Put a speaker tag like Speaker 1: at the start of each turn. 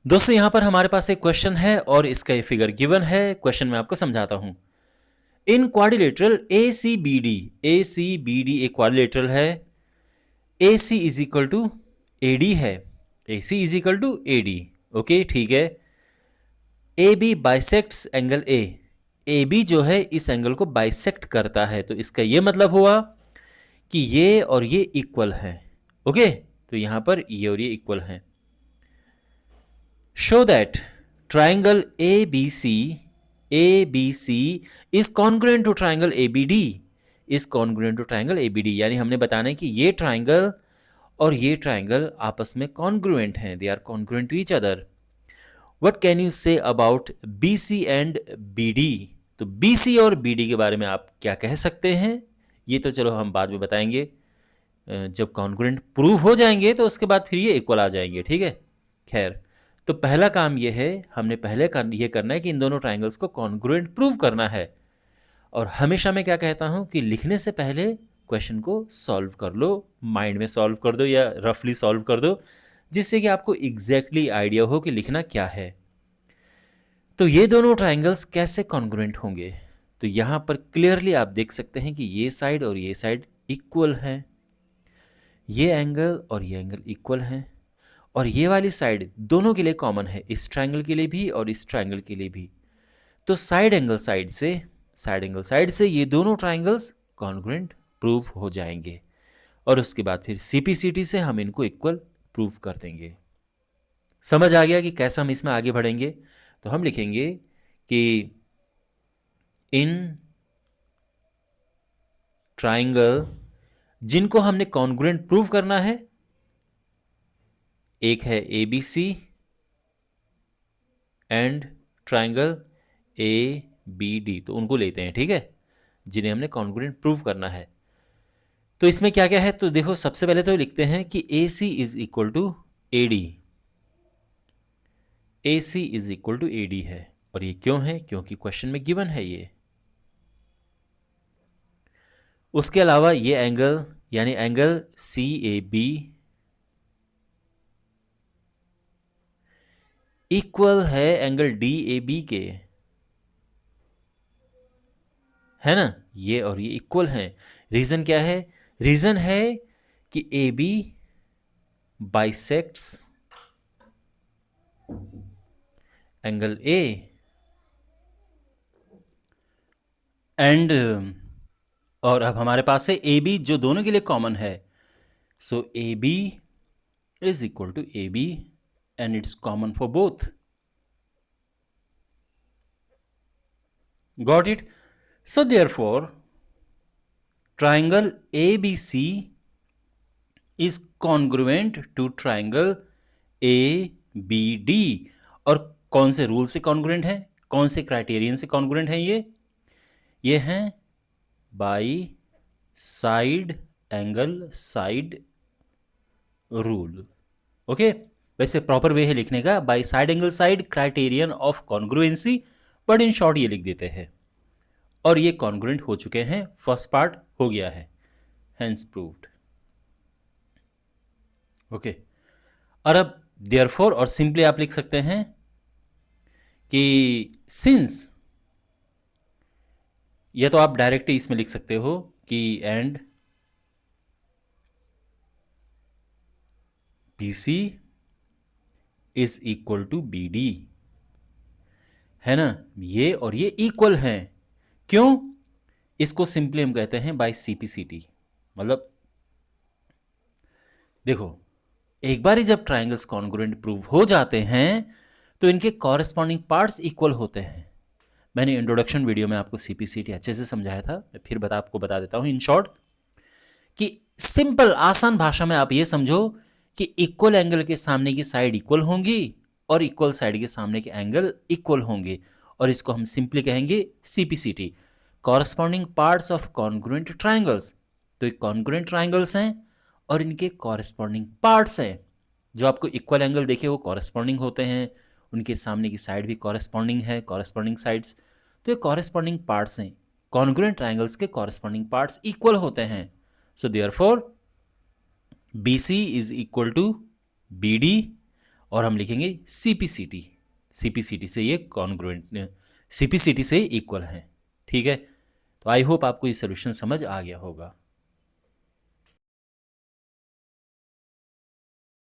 Speaker 1: दोस्तों यहाँ पर हमारे पास एक क्वेश्चन है और इसका ये फिगर गिवन है। क्वेश्चन मैं आपको समझाता हूँ। In quadrilateral A C B D एक क्वाड्रिलेटरल है। A C is equal to A D है। A C is equal to A D. Okay, ठीक है। A B bisects angle A B जो है इस एंगल को बाइसेक्ट करता है, तो इसका ये मतलब हुआ कि ये और ये इक्वल है। ओके, तो यहाँ पर ये और ये इक्वल हैं। Show that triangle A B C is congruent to triangle A B D is congruent to triangle A B D. यानी हमने बताना है कि ये ट्राइंगल और ये ट्राइंगल आपस में कॉन्ग्रुएंट हैं, they are congruent to each other. What can you say about B C and B D? तो बी सी और बी डी के बारे में आप क्या कह सकते हैं, ये तो चलो हम बाद में बताएंगे। जब कॉन्ग्रुएंट प्रूव हो जाएंगे तो उसके बाद फिर ये इक्वल आ जाएंगे, ठीक है। खैर, तो पहला काम ये है, हमने पहले ये करना है कि इन दोनों ट्राइंगल्स को कॉन्ग्रुएंट प्रूव करना है। और हमेशा मैं क्या कहता हूँ कि लिखने से पहले क्वेश्चन को सॉल्व कर लो, माइंड में सॉल्व कर दो या रफली सॉल्व कर दो, जिससे कि आपको एग्जैक्टली आइडिया हो कि लिखना क्या है। तो ये दोनों ट्राइंगल्स कैसे कॉन्ग्रुएंट होंगे? तो यहाँ पर क्लियरली आप देख सकते हैं कि ये साइड और ये साइड इक्वल है, ये एंगल और ये एंगल इक्वल हैं, और ये वाली साइड दोनों के लिए कॉमन है, इस ट्राइंगल के लिए भी और इस ट्राइंगल के लिए भी। तो साइड एंगल साइड से ये दोनों ट्राइंगल्स कॉन्ग्रुएंट प्रूव हो जाएंगे, और उसके बाद फिर सीपीसीटी से हम इनको इक्वल प्रूव कर देंगे। समझ आ गया कि कैसे हम इसमें आगे बढ़ेंगे? तो हम लिखेंगे कि इन ट्राइंगल जिनको हमने कॉन्ग्रुएंट प्रूव करना है, एक है A B C and triangle A B D, तो उनको लेते हैं, ठीक है, जिन्हें हमने कॉन्ग्रुएंट प्रूव करना है। तो इसमें क्या क्या है, तो देखो सबसे पहले तो लिखते हैं कि A C is equal to A D. A C is equal to A D है, और ये क्यों है? क्योंकि क्वेश्चन में गिवन है ये। उसके अलावा ये एंगल यानी angle C A B equal है एंगल डी ए बी के, है ना। ये और ये इक्वल हैं। रीजन क्या है? रीजन है कि A B bisects angle A and, और अब हमारे पास है ए बी जो दोनों के लिए कॉमन है। So A B is equal to A B and it's common for both. Got it? So therefore triangle A B C is congruent to triangle A B D. और कौन से rule से congruent है, कौन से criterion से congruent है? ये हैं by side angle side rule. Okay, वैसे प्रॉपर वे है लिखने का by side angle side criterion of congruency, but in short ये लिख देते हैं। और ये कॉन्ग्रुएंट हो चुके हैं, फर्स्ट पार्ट हो गया है, हेंस प्रूव्ड। ओके, और अब देयरफॉर और सिंपली आप लिख सकते हैं कि सिंस, या तो आप डायरेक्टली इसमें लिख सकते हो कि and B C is equal to B D, है ना। ये और ये इक्वल हैं, क्यों? इसको सिंपली हम कहते हैं बाय सीपीसीटी। मतलब देखो, एक बार ही जब ट्राइंगल्स कॉन्ग्रुएंट प्रूव हो जाते हैं तो इनके कॉरेस्पॉन्डिंग पार्ट्स इक्वल होते हैं। मैंने इंट्रोडक्शन वीडियो में आपको सीपीसीटी अच्छे से समझाया था, मैं फिर आपको बता देता हूं इन शॉर्ट कि सिंपल आसान भाषा में आप ये समझो कि इक्वल एंगल के सामने की साइड इक्वल होंगी और इक्वल साइड के सामने के एंगल इक्वल होंगे, और इसको हम सिंपली कहेंगे CPCT, corresponding parts of congruent triangles. तो ये कॉन्ग्रुएंट ट्राइंगल्स हैं और इनके कॉरेस्पॉन्डिंग पार्ट्स हैं। जो आपको इक्वल एंगल देखे वो कॉरेस्पॉन्डिंग होते हैं, उनके सामने की साइड भी कॉरेस्पॉन्डिंग है, कॉरेस्पॉन्डिंग साइड्स। तो ये कॉरेस्पॉन्डिंग पार्ट्स हैं, कॉन्ग्रुएंट ट्राइंगल्स के कॉरेस्पॉन्डिंग पार्ट्स इक्वल होते हैं। So therefore BC is equal to BD, और हम लिखेंगे सीपीसीटी, सीपीसीटी से ये कॉन्ग्रुएंट, सीपीसीटी से इक्वल हैं। ठीक है, तो आई होप आपको ये सोल्यूशन समझ आ गया होगा।